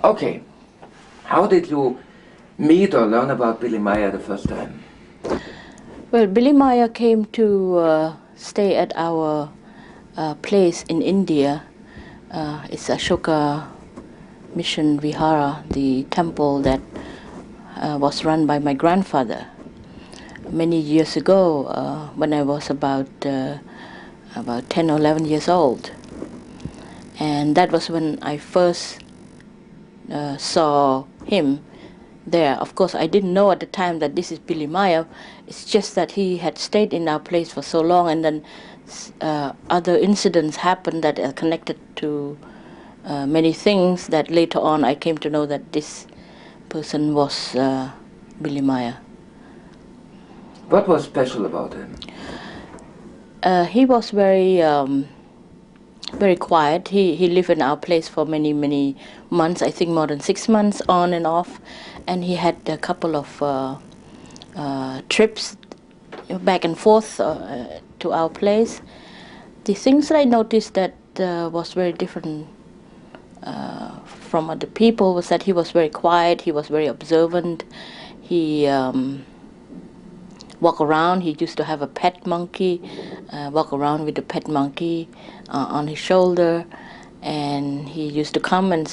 Okay, how did you meet or learn about Billy Meier the first time? Well, Billy Meier came to stay at our place in India. It's Ashoka Mission Vihara, the temple that was run by my grandfather many years ago, when I was about 10 or 11 years old. And that was when I first saw him there. Of course, I didn't know at the time that this is Billy Meier. It's just that he had stayed in our place for so long, and then other incidents happened that are connected to many things that later on I came to know that this person was Billy Meier. What was special about him? He was very very quiet. He lived in our place for many months, I think more than 6 months on and off, and he had a couple of trips back and forth to our place. The things that I noticed that was very different from other people was that he was very quiet, he was very observant. He walk around. He used to have a pet monkey, walk around with the pet monkey on his shoulder, and he used to come and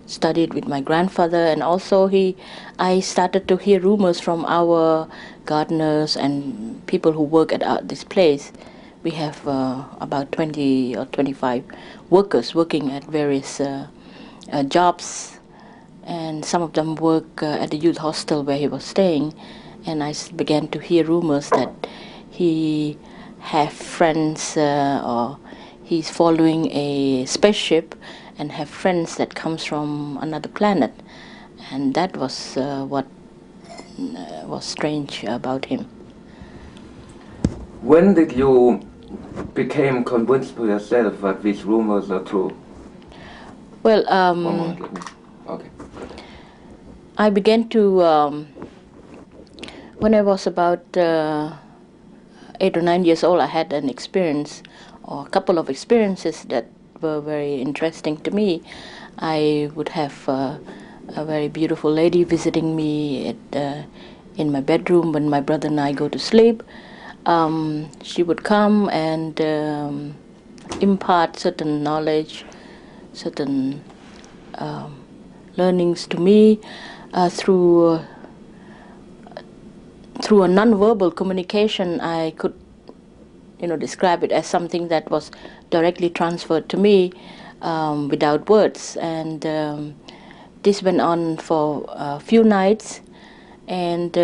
studied with my grandfather. And also I started to hear rumors from our gardeners and people who work at this place. We have about 20 or 25 workers working at various jobs, and some of them work at the youth hostel where he was staying. And I began to hear rumors that he have friends or he's following a spaceship and have friends that comes from another planet. And that was what was strange about him. When did you become convinced for yourself that these rumors are true? Well, okay. I began to, when I was about 8 or 9 years old, I had an experience, or a couple of experiences that were very interesting to me. I would have a very beautiful lady visiting me in my bedroom when my brother and I go to sleep. She would come and impart certain knowledge, certain learnings to me through a non-verbal communication. I could, describe it as something that was directly transferred to me without words. And this went on for a few nights, and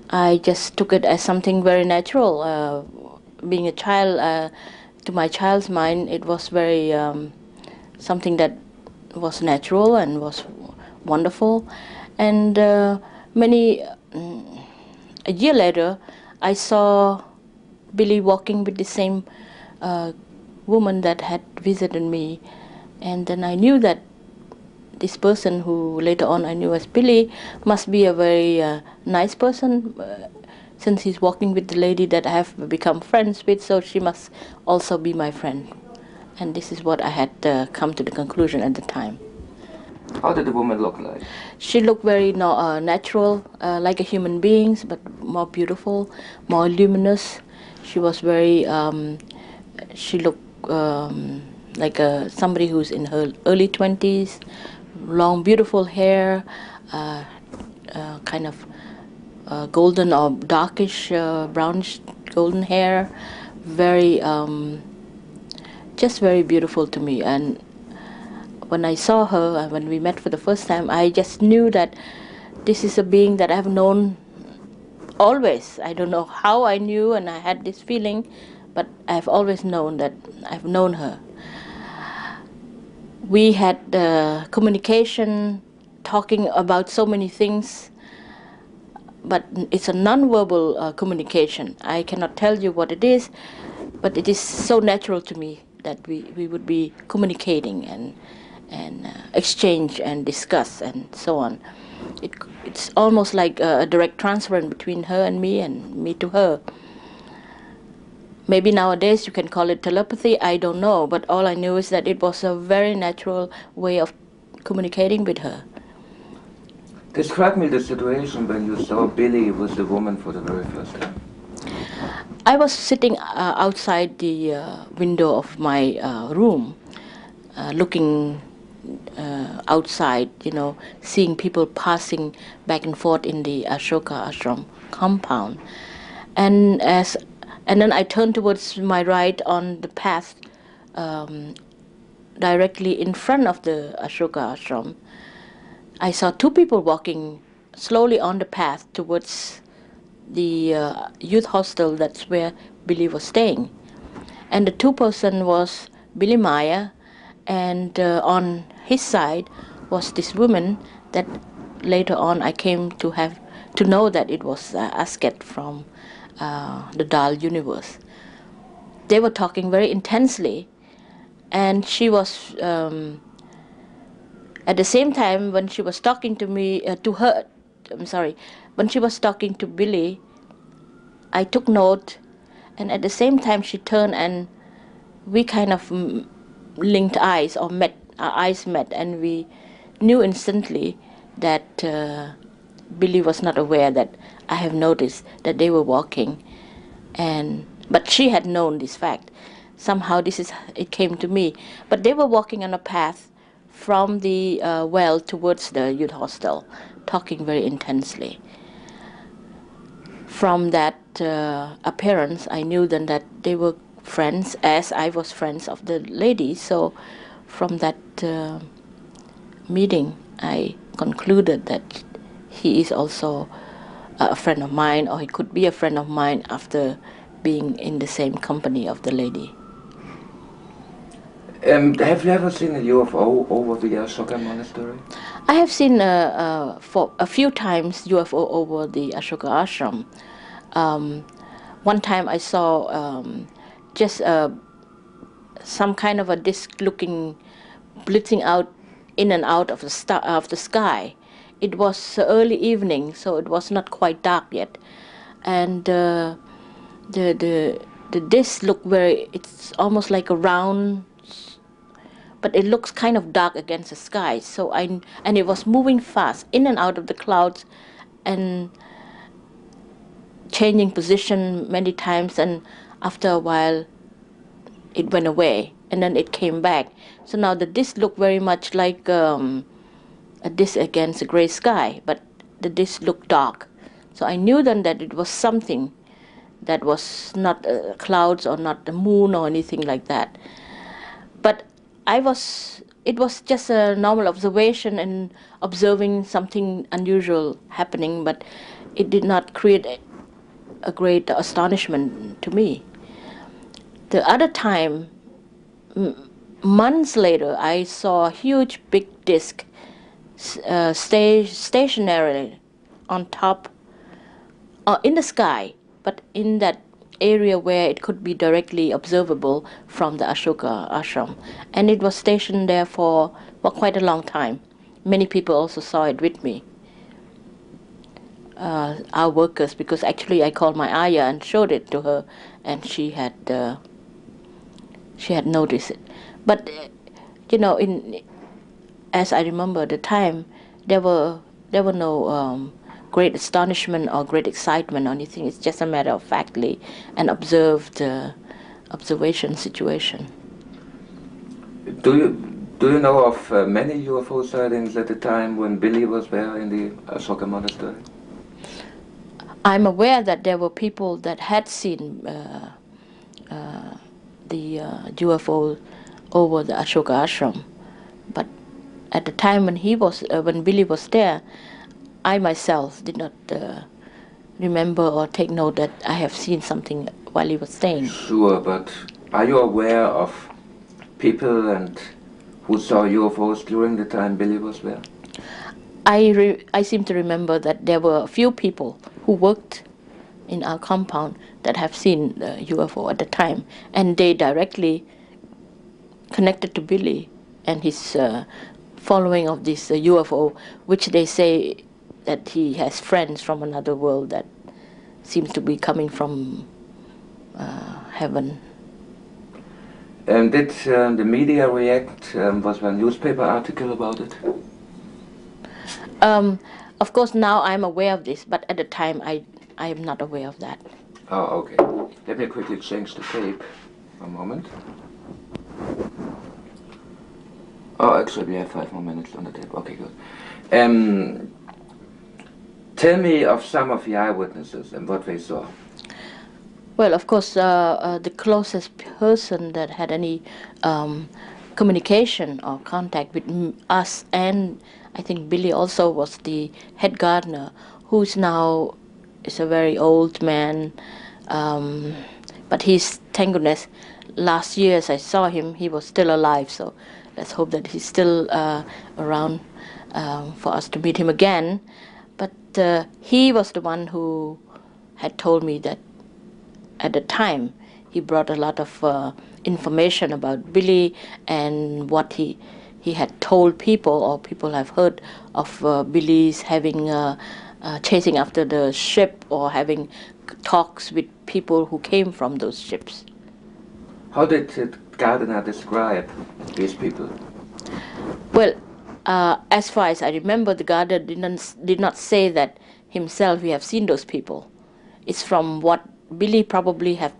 I just took it as something very natural. Being a child, to my child's mind, it was very something that was natural and was wonderful. And a year later, I saw Billy walking with the same woman that had visited me, and then I knew that this person, who later on I knew as Billy, must be a very nice person, since he's walking with the lady that I have become friends with, so she must also be my friend. And this is what I had come to the conclusion at the time. How did the woman look like? She looked very natural, like a human being, but more beautiful, more luminous. She was very, she looked like somebody who's in her early 20s, long, beautiful hair, kind of golden or darkish, brownish golden hair, very, just very beautiful to me. And when I saw her, when we met for the first time, I just knew that this is a being that I've known always. I don't know how I knew, and I had this feeling, but I've always known that I've known her. We had communication, talking about so many things, but it's a non-verbal communication. I cannot tell you what it is, but it is so natural to me that we would be communicating and exchange and discuss and so on. It's almost like a direct transfer between her and me to her. Maybe nowadays you can call it telepathy, I don't know, but all I knew is that it was a very natural way of communicating with her. Describe me the situation when you saw Billy with the woman for the very first time. I was sitting outside the window of my room, looking outside, seeing people passing back and forth in the Ashoka ashram compound. And then I turned towards my right on the path directly in front of the Ashoka ashram. I saw two people walking slowly on the path towards the youth hostel. That's where Billy was staying. And the two person was Billy Meier, and on his side was this woman that later on I came to know that it was Asket from the Dal universe. They were talking very intensely, and she was at the same time when she was talking to me, when she was talking to Billy, I took note, and at the same time she turned and we kind of linked eyes, or our eyes met, and we knew instantly that Billy was not aware that I have noticed that they were walking, but she had known this fact. Somehow it came to me. But they were walking on a path from the well towards the youth hostel, talking very intensely. From that appearance, I knew then that they were friends, as I was friends of the lady. So from that meeting, I concluded that he is also a friend of mine, or he could be a friend of mine after being in the same company of the lady. Have you ever seen a UFO over the Ashoka monastery? I have seen for a few times UFO over the Ashoka ashram. One time I saw just some kind of a disc-looking, blitzing out in and out of the sky. It was early evening, so it was not quite dark yet, and the disc looked it's almost like a round, but it looks kind of dark against the sky. So and it was moving fast in and out of the clouds, and changing position many times, and after a while it went away and then it came back. So now the disc looked very much like a disc against a gray sky, but the disc looked dark. So I knew then that it was something that was not clouds or not the moon or anything like that. But it was just a normal observation and observing something unusual happening, but it did not create a great astonishment to me. The other time, months later, I saw a huge big disc stationary on top, in the sky, but in that area where it could be directly observable from the Ashoka ashram. And it was stationed there for quite a long time. Many people also saw it with me. Our workers, because actually I called my ayah and showed it to her, and she had noticed it. But as I remember the time, there were no great astonishment or great excitement or anything. It's just a matter of factly an observation situation. Do you know of many UFO sightings at the time when Billy was there in the Ashoka monastery? I'm aware that there were people that had seen the UFO over the Ashoka ashram, but at the time when Billy was there, I myself did not remember or take note that I have seen something while he was staying. Sure, but are you aware of people who saw UFOs during the time Billy was there? I seem to remember that there were a few people who worked in our compound that have seen the UFO at the time, and they directly connected to Billy and his following of this UFO, which they say that he has friends from another world that seems to be coming from heaven. And did the media react? Was there a newspaper article about it? Of course, now I'm aware of this, but at the time I am not aware of that. Oh, okay. Let me quickly change the tape. One moment. Oh, actually, we have 5 more minutes on the tape. Okay, good. Tell me of some of the eyewitnesses and what they saw. Well, of course, the closest person that had any communication or contact with us, and I think Billy also, was the head gardener, who's now is a very old man. But he's, thank goodness, last year as I saw him, he was still alive. So let's hope that he's still around for us to meet him again. But he was the one who had told me that at the time he brought a lot of information about Billy and what he had told people, or people have heard of Billy's having chasing after the ship or having talks with people who came from those ships. How did Gardner describe these people? Well, as far as I remember, the gardener did not say that himself he have seen those people. It's from what Billy probably have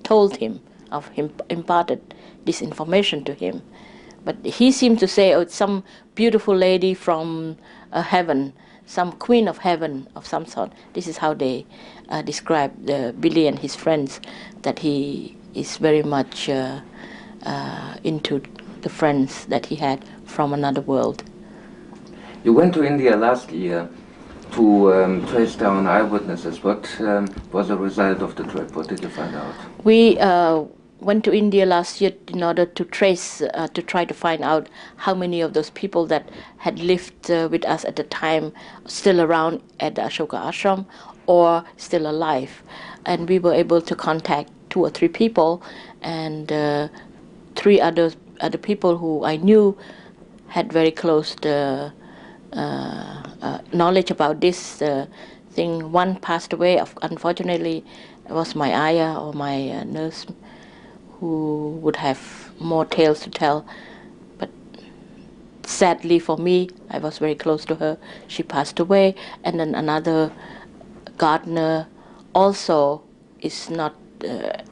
told him, of him, imparted this information to him. But he seemed to say, oh, it's some beautiful lady from heaven, some queen of heaven of some sort. This is how they describe Billy and his friends, that he is very much into the friends that he had from another world. You went to India last year to trace down eyewitnesses. What was the result of the trip? What did you find out? We went to India last year in order to trace, to try to find out how many of those people that had lived with us at the time still around at the Ashoka Ashram or still alive. And we were able to contact 2 or 3 people, and 3 other people who I knew had very close knowledge about this thing. One passed away, unfortunately. It was my ayah, or my nurse, who would have more tales to tell. But sadly for me, I was very close to her. She passed away. And then another gardener also is not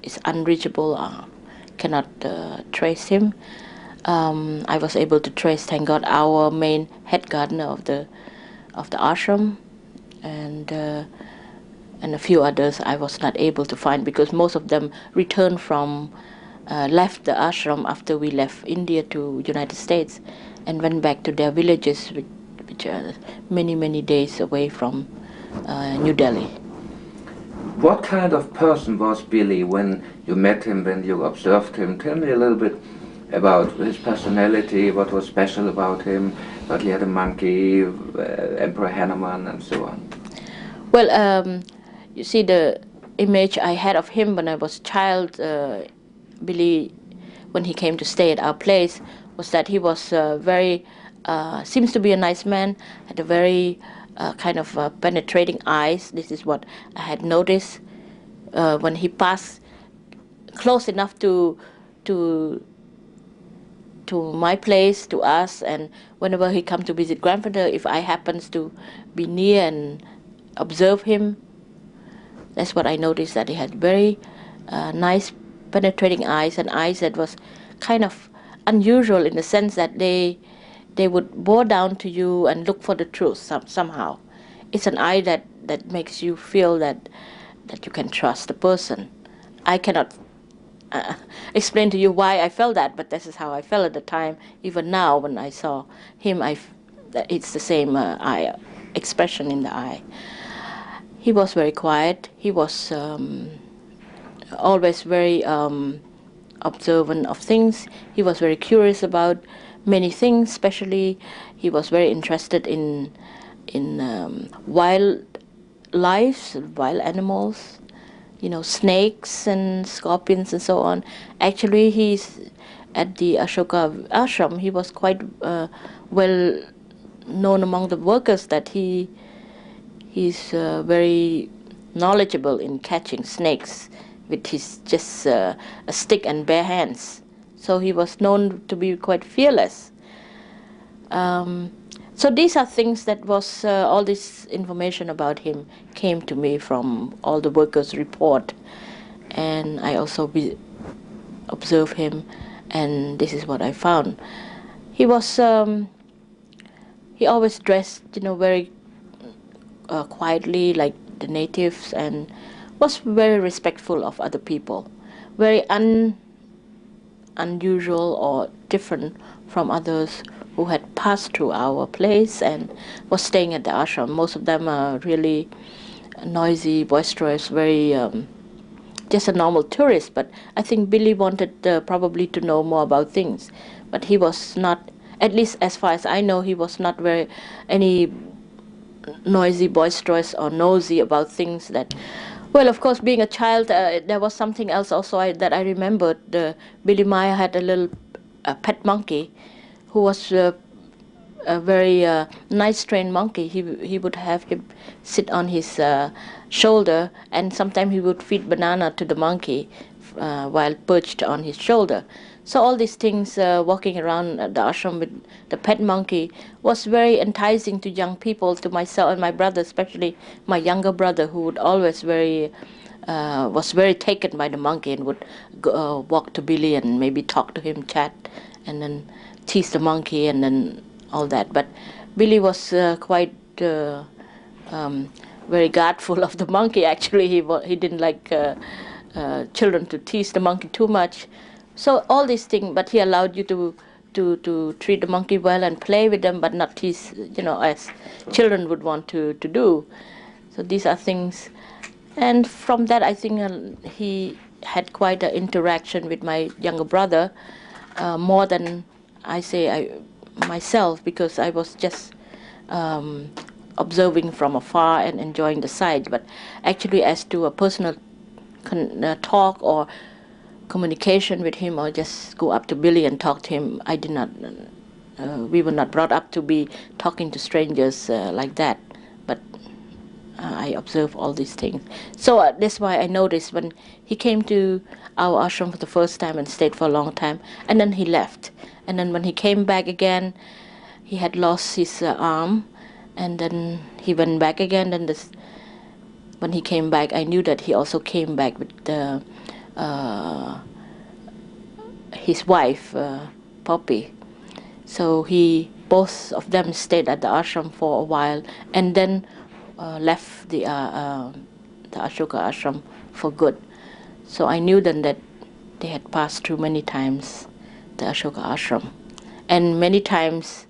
is unreachable. Cannot trace him. I was able to trace, thank God, our main head gardener of the ashram, and a few others I was not able to find, because most of them returned from left the ashram after we left India to United States, and went back to their villages, which are many days away from New Delhi. What kind of person was Billy when you met him, when you observed him? Tell me a little bit about his personality, what was special about him, that he had a monkey, Emperor Hanuman, and so on. Well, you see, the image I had of him when I was a child, Billy, when he came to stay at our place, was that he was very, seems to be a nice man, had a very kind of penetrating eyes. This is what I had noticed when he passed close enough to my place, to us, and whenever he come to visit grandfather, if I happens to be near and observe him, that's what I noticed, that he had very nice penetrating eyes, and eyes that was kind of unusual in the sense that they would bore down to you and look for the truth somehow. It's an eye that makes you feel that you can trust the person. I cannot explain to you why I felt that, but this is how I felt at the time. Even now, when I saw him, it's the same eye expression in the eye. He was very quiet. He was always very observant of things. He was very curious about many things. Especially, he was very interested in wild life, wild animals. You know, snakes and scorpions and so on. Actually, he's at the Ashoka Ashram. He was quite well known among the workers that he's very knowledgeable in catching snakes. with his just a stick and bare hands. So he was known to be quite fearless. So these are things that was all this information about him came to me from all the workers' report, and I also observed him, and this is what I found. He was he always dressed, very quietly like the natives, and was very respectful of other people, very unusual or different from others who had passed through our place and was staying at the ashram. Most of them are really noisy, boisterous, very just a normal tourist. But I think Billy wanted probably to know more about things. But he was not, at least as far as I know, he was not very any noisy, boisterous, or nosy about things that. Well, of course, being a child, there was something else also that I remembered. Billy Meier had a little pet monkey who was a very nice trained monkey. He would have him sit on his shoulder, and sometimes he would feed banana to the monkey while perched on his shoulder. So all these things, walking around the ashram with the pet monkey, was very enticing to young people, to myself and my brother, especially my younger brother, who would always was very taken by the monkey and would walk to Billy and maybe talk to him, chat, and then tease the monkey and then all that. But Billy was quite very guardful of the monkey. Actually, he didn't like children to tease the monkey too much. So all these things, but he allowed you to treat the monkey well and play with them, but not tease, as children would want to do. So these are things, and from that I think he had quite an interaction with my younger brother, more than myself, because I was just observing from afar and enjoying the sight. But actually, as to a personal talk or communication with him, or just go up to Billy and talk to him, I did not. We were not brought up to be talking to strangers like that. But I observe all these things. So that's why I noticed when he came to our ashram for the first time and stayed for a long time, and then he left. And then when he came back again, he had lost his arm, and then he went back again. And when he came back, I knew that he also came back with his wife, Poppy. So both of them stayed at the ashram for a while, and then left the Ashoka ashram for good. So I knew then that they had passed through many times the Ashoka ashram, and many times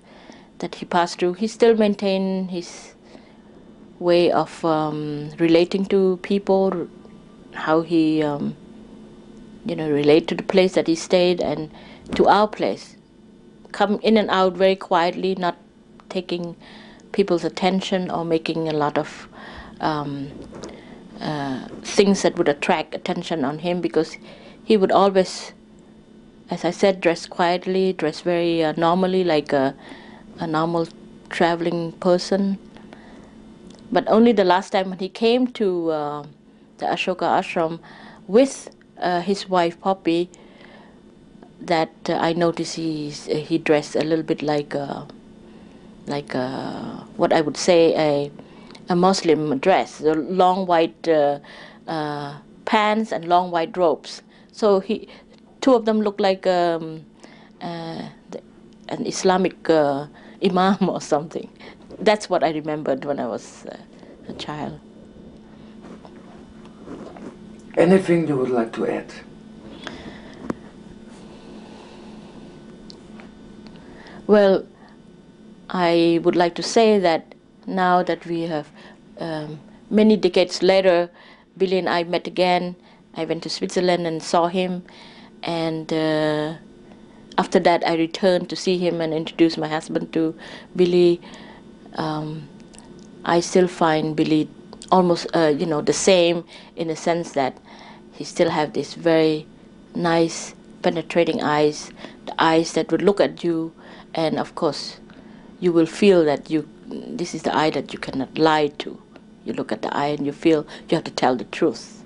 that he passed through, he still maintained his way of relating to people, how he relate to the place that he stayed and to our place. Come in and out very quietly, not taking people's attention or making a lot of things that would attract attention on him, because he would always, as I said, dress quietly, dress very normally, like a normal traveling person. But only the last time when he came to the Ashoka ashram with his wife Poppy, that I noticed he dressed a little bit like what I would say a Muslim dress, the long white pants and long white robes. So two of them looked like an Islamic imam or something. That's what I remembered when I was a child. Anything you would like to add? Well, I would like to say that now that we have many decades later, Billy and I met again. I went to Switzerland and saw him, and after that I returned to see him and introduce my husband to Billy. I still find Billy almost the same, in the sense that he still have this very nice penetrating eyes, the eyes that would look at you, and of course you will feel that this is the eye that you cannot lie to. You look at the eye and you feel you have to tell the truth.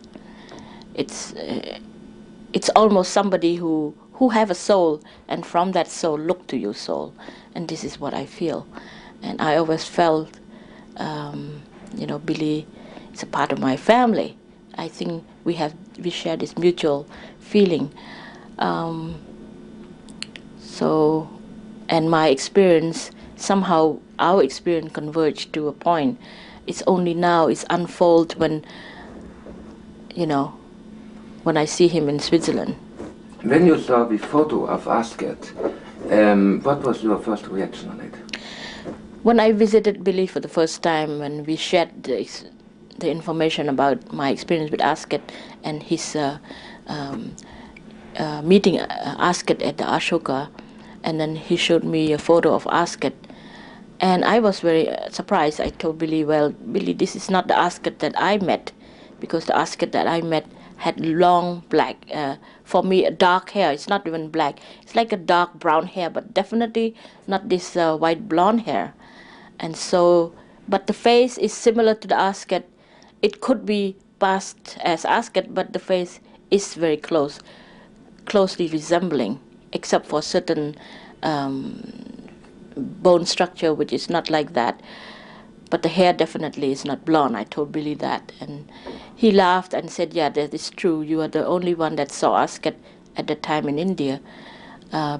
it's almost somebody who have a soul, and from that soul look to your soul, and this is what I feel. And I always felt, Billy is a part of my family. I think we share this mutual feeling. So, and my experience, somehow our experience converged to a point. It's only now it's unfold when, when I see him in Switzerland. When you saw the photo of Asket, what was your first reaction on it? When I visited Billy for the first time, when we shared the information about my experience with Asket and his meeting Asket at the Ashoka, and then he showed me a photo of Asket, and I was very surprised. I told Billy, well, Billy, this is not the Asket that I met, because the Asket that I met had long black, for me, dark hair. It's not even black. It's like a dark brown hair, but definitely not this white blonde hair. And so, but the face is similar to the Asket. It could be passed as Asket, but the face is very closely resembling, except for certain bone structure, which is not like that. But the hair definitely is not blonde. I told Billy that, and he laughed and said, yeah, that is true. You are the only one that saw Asket at the time in India,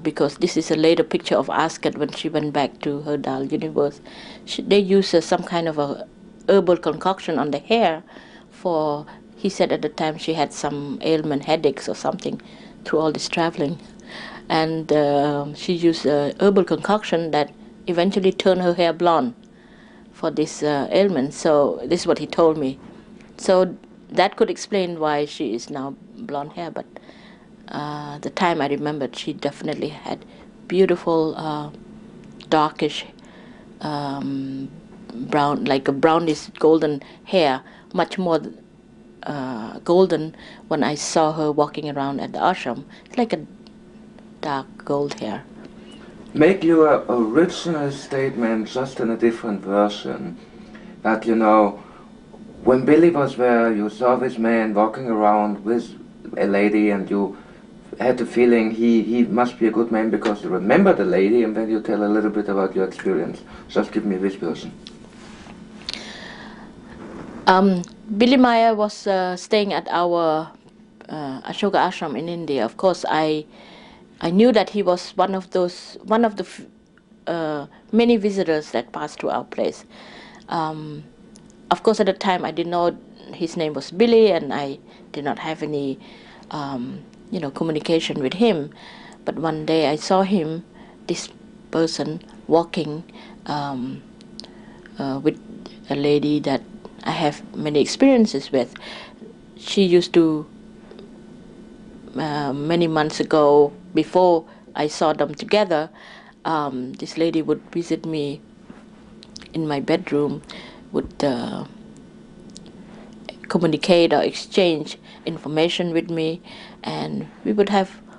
because this is a later picture of Asket when she went back to her Dal universe. They used some kind of a herbal concoction on the hair for, he said at the time she had some ailment, headaches or something through all this traveling. And she used a herbal concoction that eventually turned her hair blonde for this ailment. So this is what he told me. So that could explain why she is now blonde hair. But the time I remembered, she definitely had beautiful darkish brown, like a brownish golden hair, much more golden when I saw her walking around at the ashram. It's like a dark gold hair. Make your original statement just in a different version. That, when Billy was there, you saw this man walking around with a lady, and you had the feeling he must be a good man because you remember the lady, and then you tell a little bit about your experience. Just give me this version. Billy Meier was staying at our Ashoka ashram in India. Of course, I knew that he was one of the many visitors that passed through our place. Of course, at the time, I didn't know his name was Billy, and I did not have any, communication with him. But one day, I saw him, this person, walking with a lady that I have many experiences with. She used to, many months ago, before I saw them together, this lady would visit me in my bedroom, would communicate or exchange information with me, and we would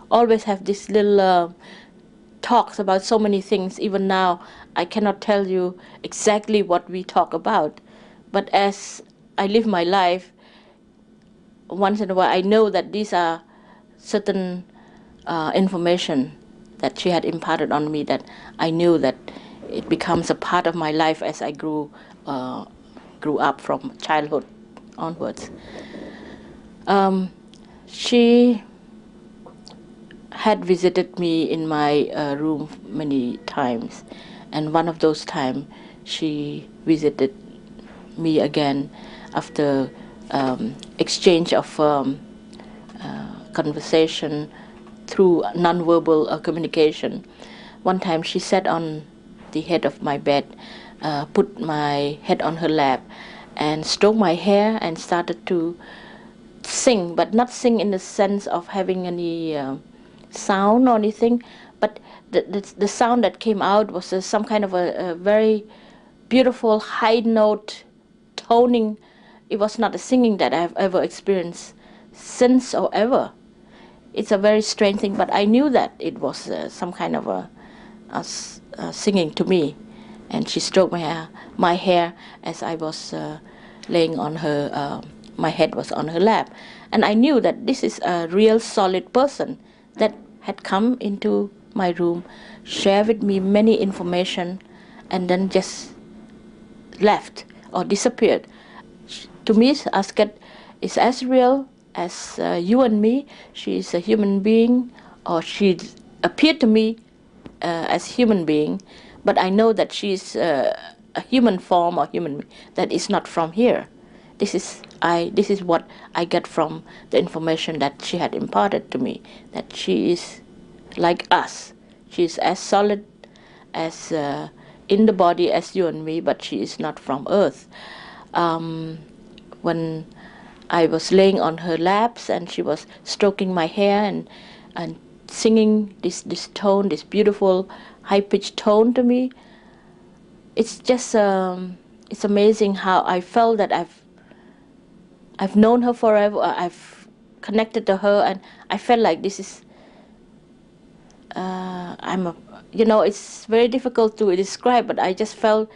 always have this little talks about so many things. Even now, I cannot tell you exactly what we talk about, but as I live my life, once in a while I know that these are certain information that she had imparted on me, that I knew that it becomes a part of my life as I grew up from childhood onwards. She had visited me in my room many times, and one of those times she visited me again after exchange of conversation through nonverbal communication. One time she sat on the head of my bed, put my head on her lap, and stroked my hair and started to sing, but not sing in the sense of having any sound or anything, but the sound that came out was some kind of a very beautiful high note toning. It was not a singing that I've ever experienced since or ever. It's a very strange thing, but I knew that it was some kind of a singing to me. And she stroked my hair as I was laying on her, my head was on her lap. And I knew that this is a real solid person that had come into my room, shared with me many information, and then just left or disappeared. To me, Asket is as real as you and me. She is a human being, or she appeared to me as human being, but I know that she is a human form or human that is not from here. This is what I get from the information that she had imparted to me, that she is like us. She is as solid as in the body as you and me, but she is not from Earth. When I was laying on her laps and she was stroking my hair and singing this tone, this beautiful high-pitched tone to me, it's just it's amazing how I felt that I've known her forever. I've connected to her, and I felt like this is it's very difficult to describe, but I just felt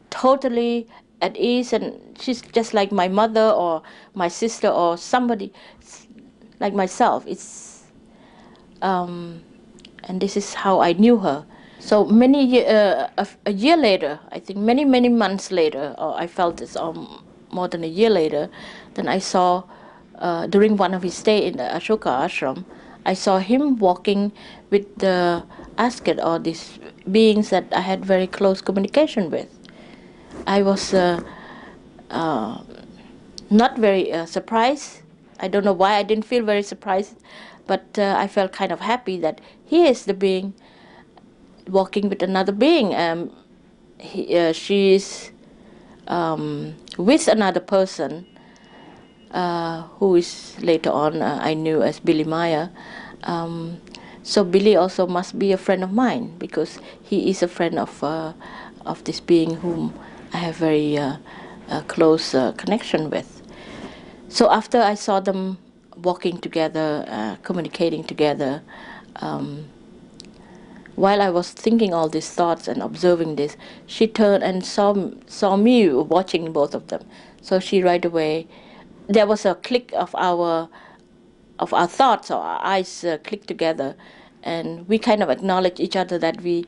totally at ease, and she's just like my mother or my sister or somebody like myself. And this is how I knew her. So a year later, I think many months later, or I felt this more than a year later, then I saw during one of his stay in the Ashoka ashram, I saw him walking with the Asket, or these beings that I had very close communication with. I was not very surprised. I don't know why I didn't feel very surprised, but I felt kind of happy that he is the being walking with another being. She is with another person who is later on I knew as Billy Meier. So Billy also must be a friend of mine, because he is a friend of this being whom I have very close connection with. So after I saw them walking together, communicating together, while I was thinking all these thoughts and observing this, she turned and saw me watching both of them. So she right away, there was a click of our thoughts, or our eyes clicked together, and we kind of acknowledged each other that we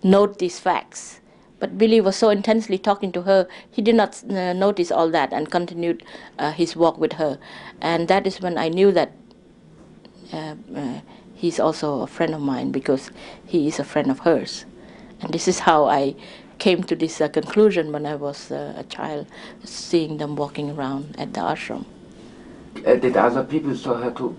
note these facts. But Billy was so intensely talking to her, he did not notice all that and continued his walk with her. And that is when I knew that he's also a friend of mine, because he is a friend of hers. And this is how I came to this conclusion when I was a child, seeing them walking around at the ashram. Did other people saw her too?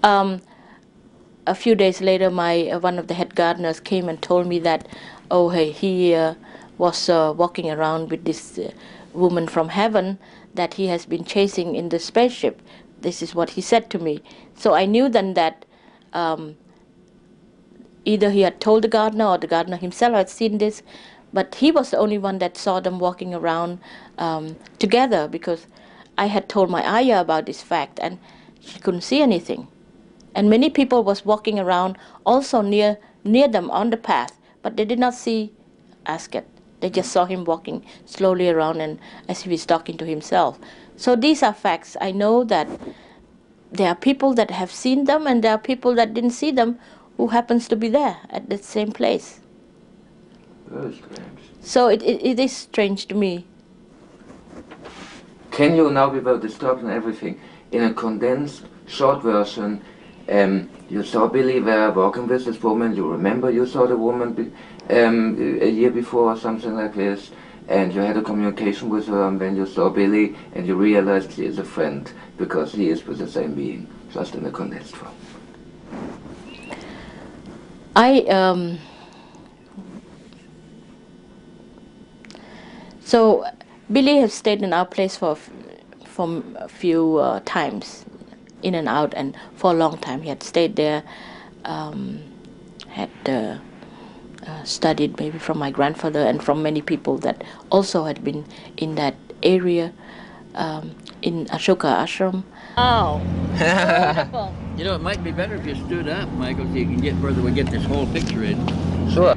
A few days later, one of the head gardeners came and told me that, oh, hey, he was walking around with this woman from heaven that he has been chasing in the spaceship. This is what he said to me. So I knew then that either he had told the gardener or the gardener himself had seen this, but he was the only one that saw them walking around together, because I had told my ayah about this fact and she couldn't see anything. And many people was walking around also near them on the path, but they did not see Asket. They just saw him walking slowly around and as if he's talking to himself. So these are facts. I know that there are people that have seen them, and there are people that didn't see them who happens to be there at the same place. Very strange. So it is strange to me. Can you, now we were disturbed and everything, in a condensed, short version, you saw Billy there walking with this woman, you remember you saw the woman a year before or something like this, and you had a communication with her, and then you saw Billy and you realized he is a friend because he is with the same being, just in a condensed form. So Billy has stayed in our place for a few times, in and out, and for a long time he had stayed there, had studied maybe from my grandfather and from many people that also had been in that area, in Ashoka ashram. Oh, wonderful. You know, it might be better if you stood up, Michael, so you can get further. We get this whole picture in. Sure.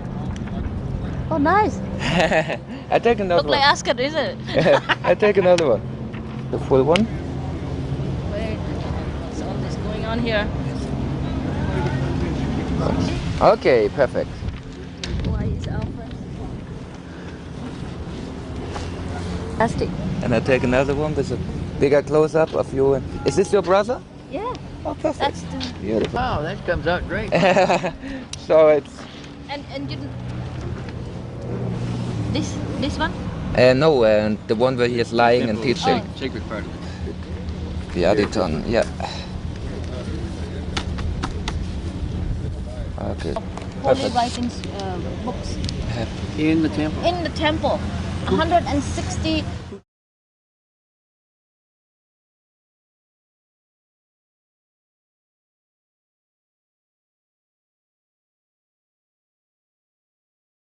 Oh, nice. I take another Look one. like Asket, is it? I take another one. The full one? Wait. on here. Okay, perfect. Why is Alfred? Plastic. And I take another one with a bigger close-up of you. Is this your brother? Yeah. Oh, perfect. That's the. Beautiful. Wow, that comes out great. So it's... And you. This one? no, the one where he is lying and Simple, teaching. Sacred part of it. The Aditon, yeah. Okay. Holy writings books In the temple. in the temple. 160